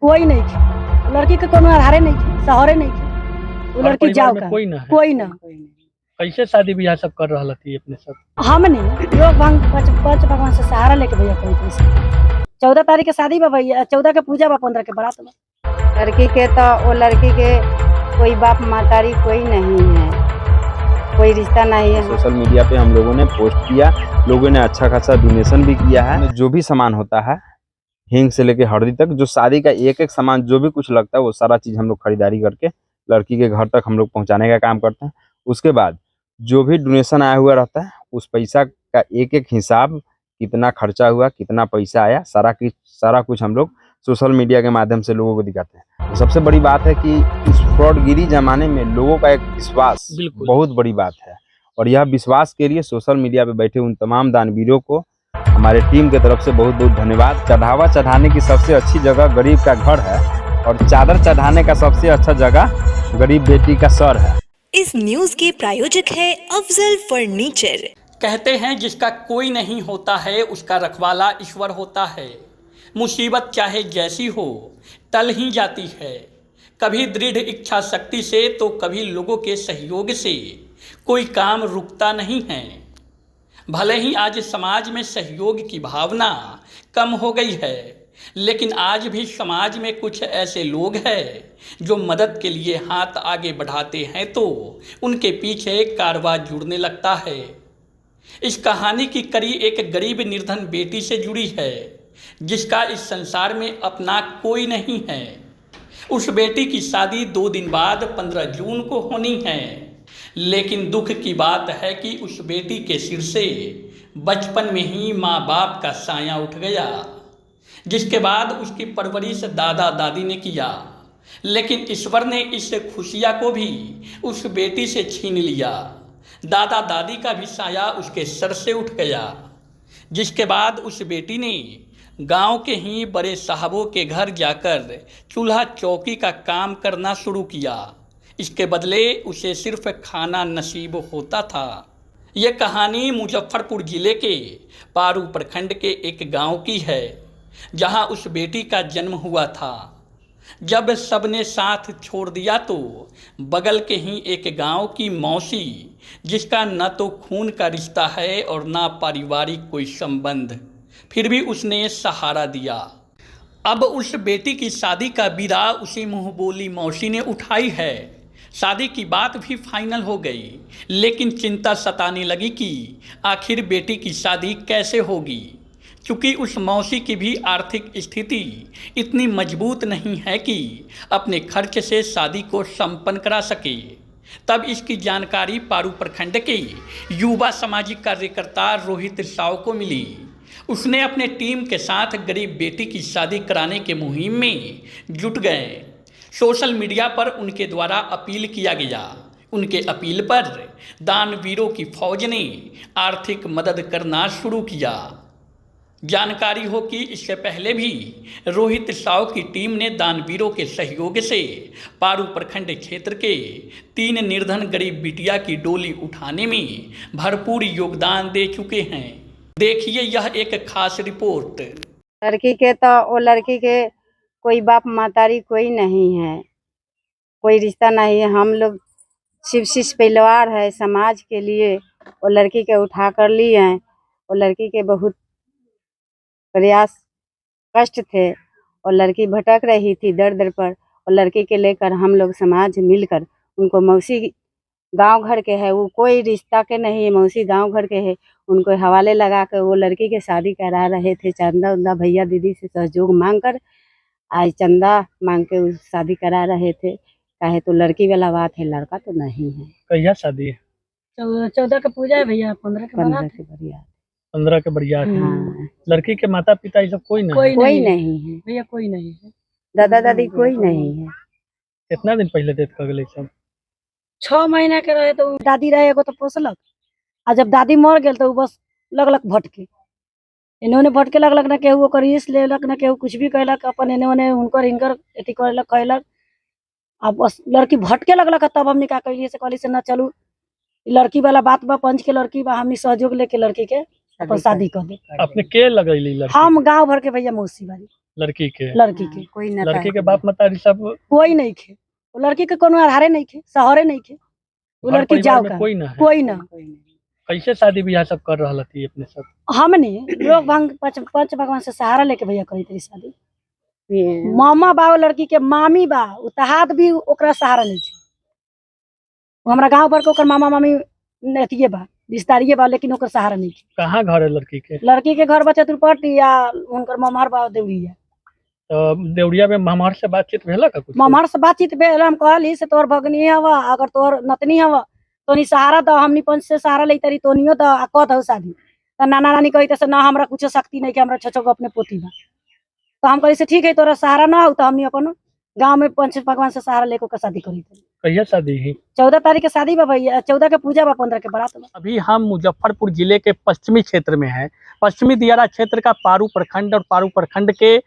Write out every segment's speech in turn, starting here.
कोई नहीं थे। लड़की के कोनो आधारे नहीं थे, सहारे नहीं थे। वो घर लड़की परिवार जाओ में का कोई ना है। कोई ना। कैसे शादी ब्याह सब कर रहा थी अपने सब? हमने लोग भंग पंच भगवान से सहारा लेके भैया कोई पैसा 14 तारीख के शादी बा भैया, 14 के पूजा बा, 15 के बारात बा। लड़की के तो वो लड़की के कोई बाप मातारी कोई नहीं है, कोई रिश्ता नहीं है। सोशल मीडिया पे हम लोगों ने पोस्ट किया, लोगों ने अच्छा खासा डोनेशन भी किया है। जो भी सामान होता है हींग से लेके हल्दी तक, जो शादी का एक एक सामान जो भी कुछ लगता है वो सारा चीज़ हम लोग खरीदारी करके लड़की के घर तक हम लोग पहुंचाने का काम करते हैं। उसके बाद जो भी डोनेशन आया हुआ रहता है उस पैसा का एक एक हिसाब, कितना खर्चा हुआ, कितना पैसा आया, सारा कुछ हम लोग सोशल मीडिया के माध्यम से लोगों को दिखाते हैं। तो सबसे बड़ी बात है कि इस फ्रॉडगिरी जमाने में लोगों का एक विश्वास बहुत बड़ी बात है, और यह विश्वास के लिए सोशल मीडिया पे बैठे उन तमाम दानवीरों को हमारे टीम की तरफ से बहुत बहुत धन्यवाद। चढ़ावा चढ़ाने की सबसे अच्छी जगह गरीब का घर है, और चादर चढ़ाने का सबसे अच्छा जगह गरीब बेटी का सर है। इस न्यूज के प्रायोजक है अफजल फर्नीचर। कहते हैं जिसका कोई नहीं होता है उसका रखवाला ईश्वर होता है। मुसीबत चाहे जैसी हो टल ही जाती है, कभी दृढ़ इच्छा शक्ति से तो कभी लोगों के सहयोग से। कोई काम रुकता नहीं है। भले ही आज समाज में सहयोग की भावना कम हो गई है, लेकिन आज भी समाज में कुछ ऐसे लोग हैं जो मदद के लिए हाथ आगे बढ़ाते हैं तो उनके पीछे कारवां जुड़ने लगता है। इस कहानी की कड़ी एक गरीब निर्धन बेटी से जुड़ी है, जिसका इस संसार में अपना कोई नहीं है। उस बेटी की शादी 2 दिन बाद 15 जून को होनी है, लेकिन दुख की बात है कि उस बेटी के सिर से बचपन में ही माँ बाप का साया उठ गया, जिसके बाद उसकी परवरिश दादा दादी ने किया। लेकिन ईश्वर ने इस खुशियाँ को भी उस बेटी से छीन लिया। दादा दादी का भी साया उसके सर से उठ गया, जिसके बाद उस बेटी ने गांव के ही बड़े साहबों के घर जाकर चूल्हा चौकी का काम करना शुरू किया। इसके बदले उसे सिर्फ खाना नसीब होता था। यह कहानी मुजफ्फरपुर जिले के पारू प्रखंड के एक गांव की है, जहां उस बेटी का जन्म हुआ था। जब सबने साथ छोड़ दिया तो बगल के ही एक गांव की मौसी, जिसका न तो खून का रिश्ता है और ना पारिवारिक कोई संबंध, फिर भी उसने सहारा दिया। अब उस बेटी की शादी का बीड़ा उसी मुँह बोली मौसी ने उठाई है। शादी की बात भी फाइनल हो गई, लेकिन चिंता सताने लगी कि आखिर बेटी की शादी कैसे होगी, क्योंकि उस मौसी की भी आर्थिक स्थिति इतनी मजबूत नहीं है कि अपने खर्च से शादी को संपन्न करा सके। तब इसकी जानकारी पारू प्रखंड के युवा सामाजिक कार्यकर्ता रोहित साव को मिली। उसने अपने टीम के साथ गरीब बेटी की शादी कराने के मुहिम में जुट गए। सोशल मीडिया पर उनके द्वारा अपील किया गया। उनके अपील पर दानवीरों की फौज ने आर्थिक मदद करना शुरू किया। जानकारी हो कि इससे पहले भी रोहित साव की टीम ने दानवीरों के सहयोग से पारू प्रखंड क्षेत्र के 3 निर्धन गरीब बिटिया की डोली उठाने में भरपूर योगदान दे चुके हैं। देखिए यह एक खास रिपोर्ट। लड़की के तो वो लड़की के कोई बाप मातारी कोई नहीं है, कोई रिश्ता नहीं है। हम लोग शिव परिवार है, समाज के लिए वो लड़की के उठा कर लिए हैं। वो लड़की के बहुत प्रयास कष्ट थे, और लड़की भटक रही थी दर दर पर। और लड़की के लेकर हम लोग समाज मिलकर उनको, मौसी गांव घर के है, वो कोई रिश्ता के नहीं है, मौसी गांव घर के है, उनको हवाले लगा कर वो लड़की के शादी करा रहे थे। चंदा उंदा भैया दीदी से सहयोग मांग कर, आज चंदा मांग के उस शादी करा रहे थे। कहे तो लड़की वाला बात है, लड़का तो नहीं है। कहिया शादी है? 14 का पूजा है भैया, 15 के बारात है। 15 के बढ़िया। हाँ। लड़की के माता पिता ये सब कोई नहीं? कोई नहीं है भैया, कोई नहीं है। दादा दादी कोई नहीं है। कितना दिन पहले डेथ कर गए सब? 6 महीना के रहे तो दादी रहे एगो तो पोसलक, आ जब दादी मर गेल तो बस लगलक भटके। इन्होंने भटके लगलक, न केहू ओकर रीस लेलक, न केहू कुछ भी कहलक, अपन एने ओने उनकर इनकर अथी कहलक कहलक। अब बस लड़की भटके लगलक। तब हमने का कहलिए से कहली से न चलू, लड़की वाला बात बा, पंच के लड़की बा, हमनी सहयोग लेके लड़की के अपन शादी कर दे। अपने के लगैली लड़की? हम गाँव भर के भैया मौसी वाली लड़की के लड़की के कोई ना लड़की के बाप मतारी सब कोई नहीं खे, वो लड़की के कोनो आधारे नहीं खे, सहरे नहीं खे, वो घर लड़की परिवार जाओ में का कोई ना है। कोई ना। कैसे शादी ब्याह सब कर रहा थी अपने सब? हमने लोग भंग पंच भगवान से सहारा लेके भैया करी तेरी शादी। ये मामा बा वो लड़की के, मामी बा उतहाद भी ओकरा सहारा नहीं थे। वो हमारा गांव भर के ओकर मामा मामी अथिये बा, रिश्तेदारिये बा, लेकिन ओकर सहारा नहीं थे। कहाँ घर है लड़की के? लड़की के घर बा चतुरपट्टी, या उनकर ममहर बा देवरिया। तो देवरिया में ममहर से बातचीत भेला का कुछ? ममहर से बातचीत भेल, हम कहली से तोर भगनी हवा, अगर तोर नतनी हवा तोनी सहारा दो, हमनी पंच से सहारा ले तरी तोनियो दो, आ कह दो शादी। तो नाना नानी कही से ना हमरा कुछ शक्ति नहीं के, हमरा छछो को अपने पोती बा। तो हम कही से ठीक है, तोरा सहारा ना हो तो हमनी अपन गांव में पंच भगवान से सहारा लेकर शादी करी। कहिया शादी ही? 14 तारीख के शादी बा भैया, 14 के पूजा बा, 15 के बारात बा। अभी हम मुजफ्फरपुर जिले के पश्चिमी क्षेत्र में हैं। पश्चिमी दियारा क्षेत्र का पारू प्रखंड, और पारू प्रखंड के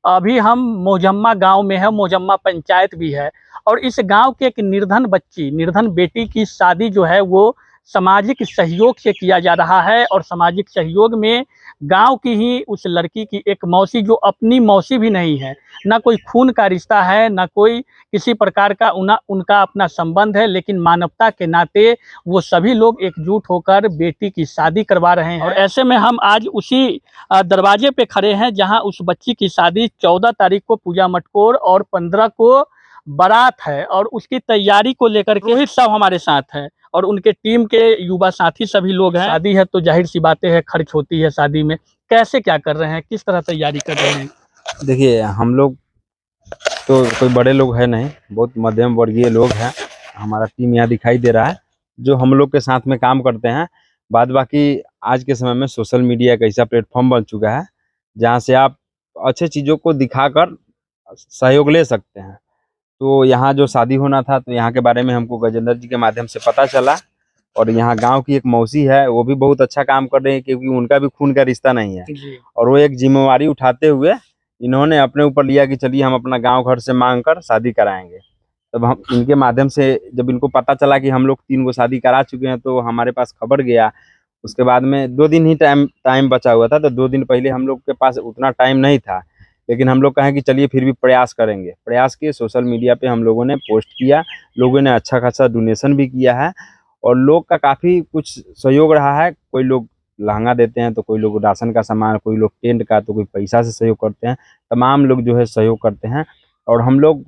अभी हम मोजम्मा गांव में है, मोजम्मा पंचायत भी है। और इस गांव के एक निर्धन बच्ची, निर्धन बेटी की शादी जो है वो सामाजिक सहयोग से किया जा रहा है। और सामाजिक सहयोग में गांव की ही उस लड़की की एक मौसी, जो अपनी मौसी भी नहीं है, ना कोई खून का रिश्ता है, ना कोई किसी प्रकार का उनका अपना संबंध है, लेकिन मानवता के नाते वो सभी लोग एकजुट होकर बेटी की शादी करवा रहे हैं। और ऐसे में हम आज उसी दरवाजे पे खड़े हैं जहां उस बच्ची की शादी 14 तारीख को पूजा मटकोर और 15 को बारात है। और उसकी तैयारी को लेकर के रोहित साहब हमारे साथ है और उनके टीम के युवा साथी सभी लोग हैं। शादी है तो जाहिर सी बातें हैं, खर्च होती है शादी में। कैसे क्या कर रहे हैं, किस तरह तैयारी कर रहे हैं? देखिए, हम लोग तो कोई बड़े लोग हैं नहीं, बहुत मध्यम वर्गीय लोग हैं। हमारा टीम यहाँ दिखाई दे रहा है, जो हम लोग के साथ में काम करते हैं। बाद बाकी आज के समय में सोशल मीडिया एक ऐसा प्लेटफॉर्म बन चुका है जहाँ से आप अच्छे चीज़ों को दिखाकर सहयोग ले सकते हैं। तो यहाँ जो शादी होना था, तो यहाँ के बारे में हमको गजेंद्र जी के माध्यम से पता चला। और यहाँ गांव की एक मौसी है, वो भी बहुत अच्छा काम कर रही है, क्योंकि उनका भी खून का रिश्ता नहीं है। जी। और वो एक जिम्मेवारी उठाते हुए इन्होंने अपने ऊपर लिया कि चलिए हम अपना गांव घर से मांग कर शादी कराएंगे। तब हम इनके माध्यम से जब इनको पता चला कि हम लोग 3 गो शादी करा चुके हैं, तो हमारे पास खबर गया। उसके बाद में 2 दिन ही टाइम बचा हुआ था, तो 2 दिन पहले हम लोग के पास उतना टाइम नहीं था, लेकिन हम लोग कहें कि चलिए फिर भी प्रयास करेंगे। प्रयास किए, सोशल मीडिया पे हम लोगों ने पोस्ट किया, लोगों ने अच्छा खासा डोनेशन भी किया है और लोग का काफ़ी कुछ सहयोग रहा है। कोई लोग लहंगा देते हैं, तो कोई लोग राशन का सामान, कोई लोग टेंट का, तो कोई पैसा से सहयोग करते हैं। तमाम लोग जो है सहयोग करते हैं। और हम लोग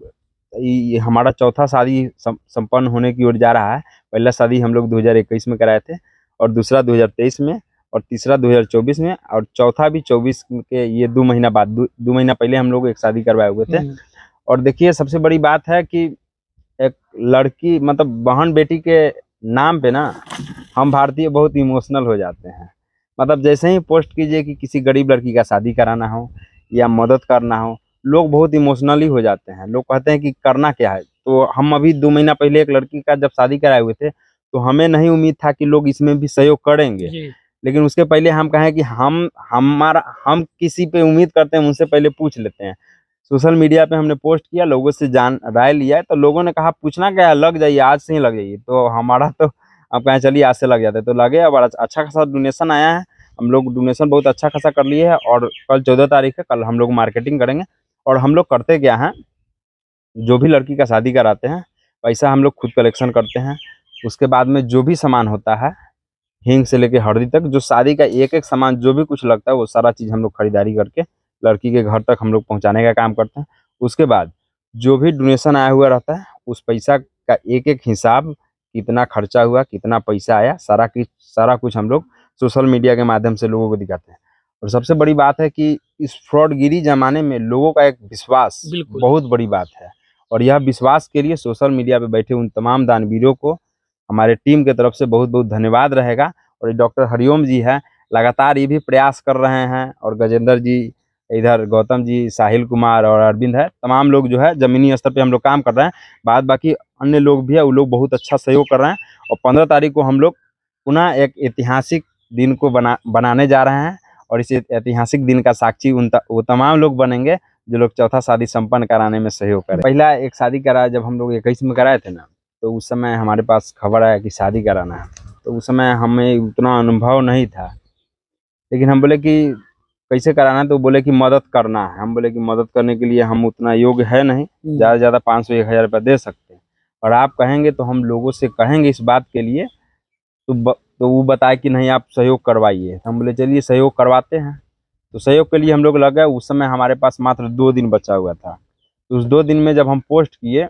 ये हमारा चौथा शादी संपन्न होने की ओर जा रहा है। पहला शादी हम लोग 2021 में कराए थे, और दूसरा 2023 में, और तीसरा 2024 में, और चौथा भी 24 के ये 2 महीना बाद, 2 महीना पहले हम लोग एक शादी करवाए हुए थे। और देखिए, सबसे बड़ी बात है कि एक लड़की, मतलब बहन बेटी के नाम पे ना हम भारतीय बहुत इमोशनल हो जाते हैं। मतलब जैसे ही पोस्ट कीजिए कि किसी गरीब लड़की का शादी कराना हो या मदद करना हो, लोग बहुत इमोशनली हो जाते हैं। लोग कहते हैं कि करना क्या है। तो हम अभी 2 महीना पहले एक लड़की का जब शादी कराए हुए थे, तो हमें नहीं उम्मीद था कि लोग इसमें भी सहयोग करेंगे। जी। लेकिन उसके पहले हम कहें कि हम किसी पे उम्मीद करते हैं, उनसे पहले पूछ लेते हैं। सोशल मीडिया पे हमने पोस्ट किया, लोगों से जान राय लिया, तो लोगों ने कहा पूछना क्या है, लग जाइए, आज से ही लग जाइए। तो हमारा तो अब कहें चलिए आज से लग जाते, तो लगे। अब अच्छा खासा डोनेशन आया है, हम लोग डोनेशन बहुत अच्छा खासा कर लिए है। और कल 14 तारीख है, कल हम लोग मार्केटिंग करेंगे। और हम लोग करते क्या हैं, जो भी लड़की का शादी कराते हैं, पैसा हम लोग खुद कलेक्शन करते हैं। उसके बाद में जो भी सामान होता है, हिंग से लेके हल्दी तक, जो शादी का एक एक सामान जो भी कुछ लगता है, वो सारा चीज़ हम लोग खरीदारी करके लड़की के घर तक हम लोग पहुंचाने का काम करते हैं। उसके बाद जो भी डोनेशन आया हुआ रहता है, उस पैसा का एक एक हिसाब, कितना खर्चा हुआ, कितना पैसा आया, सारा कुछ हम लोग सोशल मीडिया के माध्यम से लोगों को दिखाते हैं। और सबसे बड़ी बात है कि इस फ्रॉडगिरी जमाने में लोगों का एक विश्वास बिल्कुल। बहुत बड़ी बात है। और यह विश्वास के लिए सोशल मीडिया पे बैठे उन तमाम दानवीरों को हमारे टीम के तरफ से बहुत बहुत धन्यवाद रहेगा। और डॉक्टर हरिओम जी है, लगातार ये भी प्रयास कर रहे हैं। और गजेंद्र जी, इधर गौतम जी, साहिल कुमार और अरविंद है, तमाम लोग जो है ज़मीनी स्तर पे हम लोग काम कर रहे हैं। बाद बाकी अन्य लोग भी है, वो लोग बहुत अच्छा सहयोग कर रहे हैं। और 15 तारीख को हम लोग पुनः एक ऐतिहासिक दिन को बनाने जा रहे हैं। और इस ऐतिहासिक दिन का साक्षी वो तमाम लोग बनेंगे जो लोग चौथा शादी संपन्न कराने में सहयोग करें। पहला एक शादी कराया जब हम लोग 21 में कराए थे ना, तो उस समय हमारे पास खबर आया कि शादी कराना है। तो उस समय हमें उतना अनुभव नहीं था, लेकिन हम बोले कि कैसे कराना है, तो बोले कि मदद करना है। हम बोले कि मदद करने के लिए हम उतना योग्य है नहीं, ज़्यादा से ज़्यादा 500-1000 रुपया दे सकते हैं, और आप कहेंगे तो हम लोगों से कहेंगे इस बात के लिए। तो वो बताए कि नहीं, आप सहयोग करवाइए। तो हम बोले चलिए सहयोग करवाते हैं। तो सहयोग के लिए हम लोग लग गए। उस समय हमारे पास मात्र 2 दिन बचा हुआ था। तो उस 2 दिन में जब हम पोस्ट किए,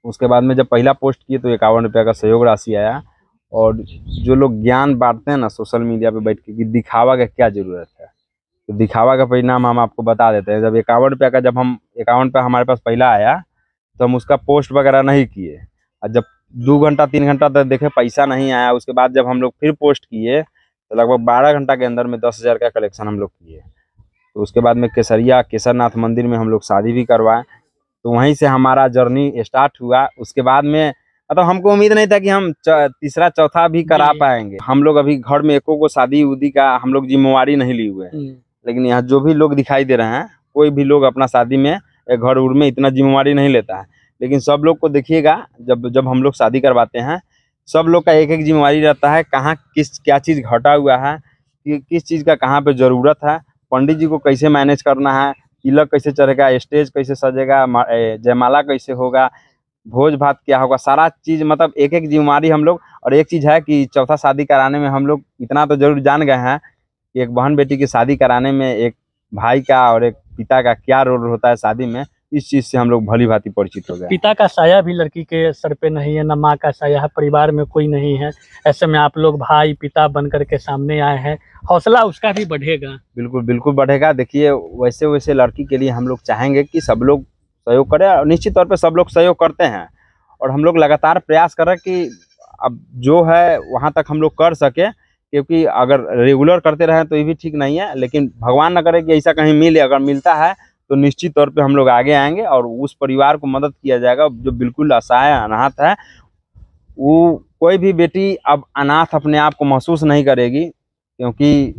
उसके बाद में जब पहला पोस्ट किए तो 51 रुपये का सहयोग राशि आया। और जो लोग ज्ञान बांटते हैं ना सोशल मीडिया पे बैठ के कि दिखावा का क्या ज़रूरत है, तो दिखावा का परिणाम हम आपको बता देते हैं। जब 51 रुपये का जब हम 51 पे हमारे पास पहला आया, तो हम उसका पोस्ट वगैरह नहीं किए। और जब 2 घंटा 3 घंटा तक देखे पैसा नहीं आया, उसके बाद जब हम लोग फिर पोस्ट किए तो लगभग 12 घंटा के अंदर में 10,000 का कलेक्शन हम लोग किए। तो उसके बाद में केसरिया केसरनाथ मंदिर में हम लोग शादी भी करवाए। तो वहीं से हमारा जर्नी स्टार्ट हुआ। उसके बाद में मतलब हमको उम्मीद नहीं था कि हम तीसरा चौथा भी करा पाएंगे। हम लोग अभी घर में एको को शादी उदी का हम लोग जिम्मेवारी नहीं लिए हुए हैं, लेकिन यहाँ जो भी लोग दिखाई दे रहे हैं, कोई भी लोग अपना शादी में या घर उड़ में इतना जिम्मेवारी नहीं लेता है। लेकिन सब लोग को देखिएगा, जब हम लोग शादी करवाते हैं, सब लोग का एक एक जिम्मेवारी रहता है। कहाँ क्या चीज़ घटा हुआ है, कि किस चीज़ का कहाँ पे ज़रूरत है, पंडित जी को कैसे मैनेज करना है, तिलक कैसे चढ़ेगा, स्टेज कैसे सजेगा, जयमाला कैसे होगा, भोज भात क्या होगा, सारा चीज़ मतलब एक एक जिम्मेवारी हम लोग। और एक चीज़ है कि चौथा शादी कराने में हम लोग इतना तो जरूर जान गए हैं कि एक बहन बेटी की शादी कराने में एक भाई का और एक पिता का क्या रोल होता है शादी में, इस चीज़ से हम लोग भली भांति परिचित हो गए। पिता का साया भी लड़की के सर पे नहीं है, न माँ का साया है, परिवार में कोई नहीं है। ऐसे में आप लोग भाई पिता बन करके सामने आए हैं, हौसला उसका भी बढ़ेगा। बिल्कुल बिल्कुल बढ़ेगा। देखिए वैसे वैसे लड़की के लिए हम लोग चाहेंगे कि सब लोग सहयोग करें, और निश्चित तौर पे सब लोग सहयोग करते हैं। और हम लोग लगातार प्रयास कर रहे हैं कि अब जो है वहाँ तक हम लोग कर सके, क्योंकि अगर रेगुलर करते रहें तो ये भी ठीक नहीं है। लेकिन भगवान न करे कि ऐसा कहीं मिले, अगर मिलता है तो निश्चित तौर पे हम लोग आगे आएंगे और उस परिवार को मदद किया जाएगा जो बिल्कुल असहाय अनाथ है। वो कोई भी बेटी अब अनाथ अपने आप को महसूस नहीं करेगी, क्योंकि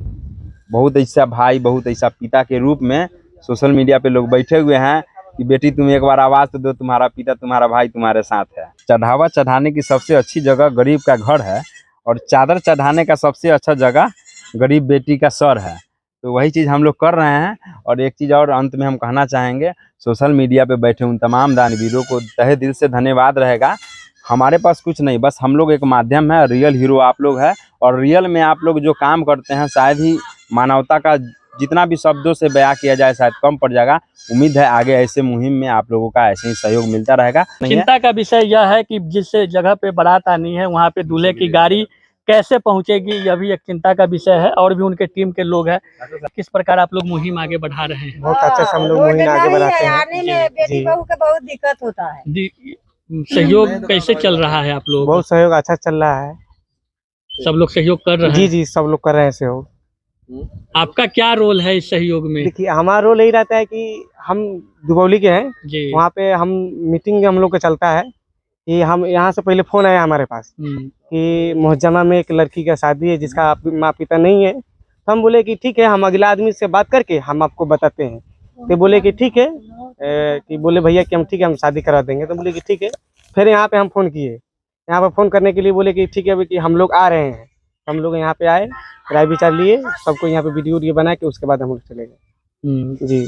बहुत ऐसा भाई, बहुत ऐसा पिता के रूप में सोशल मीडिया पे लोग बैठे हुए हैं कि बेटी तुम एक बार आवाज़ तो दो, तुम्हारा पिता तुम्हारा भाई तुम्हारे साथ है। चढ़ावा चढ़ाने की सबसे अच्छी जगह गरीब का घर है, और चादर चढ़ाने का सबसे अच्छा जगह गरीब बेटी का सर है। तो वही चीज़ हम लोग कर रहे हैं। और एक चीज़ और अंत में हम कहना चाहेंगे, सोशल मीडिया पे बैठे उन तमाम दानवीरों को तहे दिल से धन्यवाद रहेगा। हमारे पास कुछ नहीं, बस हम लोग एक माध्यम है, रियल हीरो आप लोग हैं। और रियल में आप लोग जो काम करते हैं, शायद ही मानवता का जितना भी शब्दों से बयां किया जाए शायद कम पड़ जाएगा। उम्मीद है आगे ऐसे मुहिम में आप लोगों का ऐसे ही सहयोग मिलता रहेगा। चिंता का विषय यह है कि जिस जगह पे बारात आनी है वहाँ पे दूल्हे की गाड़ी कैसे पहुँचेगी, यह भी एक चिंता का विषय है। और भी उनके टीम के लोग हैं। किस प्रकार आप लोग मुहिम आगे बढ़ा रहे हैं? बहुत अच्छा से हम लोग मुहिम आगे बढ़ाते हैं। आने में बेटी बहू का बहुत दिक्कत होता है। जी, सहयोग कैसे चल रहा है आप लोग? बहुत सहयोग अच्छा चल रहा है। सब लोग सहयोग कर रहे हैं? जी जी, सब लोग कर रहे हैं सहयोग। आपका क्या रोल है इस सहयोग में? देखिए हमारा रोल यही रहता है कि हम दुबौली के हैं, जी। वहाँ पे हम मीटिंग हम लोग का चलता है कि हम यहाँ से पहले फोन आया हमारे पास कि मोहज्जमा में एक लड़की का शादी है जिसका माँ पिता नहीं है। तो हम बोले कि ठीक है, हम अगला आदमी से बात करके हम आपको बताते हैं। तो बोले कि ठीक है, कि बोले भैया कि हम ठीक है, हम शादी करा देंगे। तो बोले कि ठीक है। फिर यहाँ पे हम फ़ोन किए, यहाँ पे फ़ोन करने के लिए बोले कि ठीक है कि हम लोग आ रहे हैं। हम लोग यहाँ पे आए, राय विचार लिए, सबको यहाँ पे वीडियो बना के उसके बाद हम लोग चले गए। जी,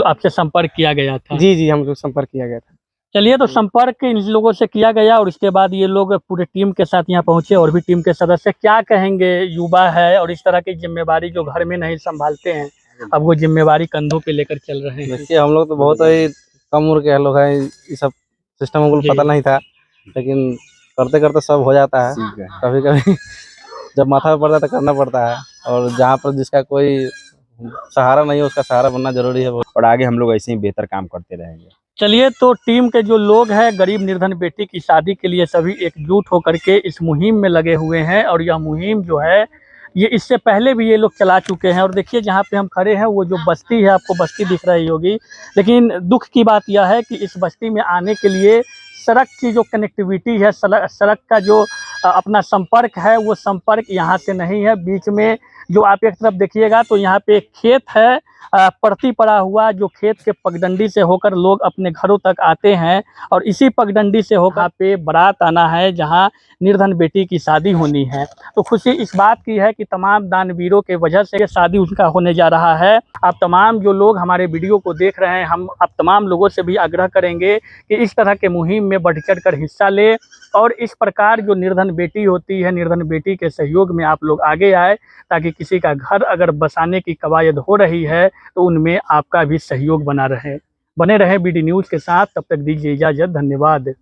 आपसे संपर्क किया गया था? जी जी, हम लोग संपर्क किया गया था। चलिए, तो संपर्क इन लोगों से किया गया और इसके बाद ये लोग पूरे टीम के साथ यहाँ पहुँचे। और भी टीम के सदस्य क्या कहेंगे? युवा है और इस तरह की जिम्मेवारी जो घर में नहीं संभालते हैं, अब वो जिम्मेवारी कंधों पे लेकर चल रहे हैं। देखिए हम लोग तो बहुत ही कम उम्र के लोग हैं, ये सब सिस्टम हमको पता नहीं था, लेकिन करते करते सब हो जाता है। कभी कभी जब माथा पे पड़ता है तो करना पड़ता है, और जहाँ पर जिसका कोई सहारा नहीं है उसका सहारा बनना जरूरी है। और आगे हम लोग ऐसे ही बेहतर काम करते रहेंगे। चलिए, तो टीम के जो लोग हैं गरीब निर्धन बेटी की शादी के लिए सभी एकजुट होकर के इस मुहिम में लगे हुए हैं। और यह मुहिम जो है ये इससे पहले भी ये लोग चला चुके हैं। और देखिए जहाँ पे हम खड़े हैं वो जो बस्ती है, आपको बस्ती दिख रही होगी, लेकिन दुख की बात यह है कि इस बस्ती में आने के लिए सड़क की जो कनेक्टिविटी है, सड़क का जो अपना संपर्क है, वो संपर्क यहाँ से नहीं है। बीच में जो आप एक तरफ देखिएगा तो यहाँ पे एक खेत है, परती पड़ा हुआ, जो खेत के पगडंडी से होकर लोग अपने घरों तक आते हैं और इसी पगडंडी से होकर यहाँ पे बारात आना है जहाँ निर्धन बेटी की शादी होनी है। तो खुशी इस बात की है कि तमाम दानवीरों के वजह से ये शादी उनका होने जा रहा है। आप तमाम जो लोग हमारे वीडियो को देख रहे हैं, हम आप तमाम लोगों से भी आग्रह करेंगे कि इस तरह के मुहिम में बढ़ चढ़ कर हिस्सा ले और इस प्रकार जो निर्धन बेटी होती है, निर्धन बेटी के सहयोग में आप लोग आगे आए, ताकि किसी का घर अगर बसाने की कवायद हो रही है तो उनमें आपका भी सहयोग बना रहे। बने रहे BD न्यूज़ के साथ, तब तक दीजिए इजाज़त, धन्यवाद।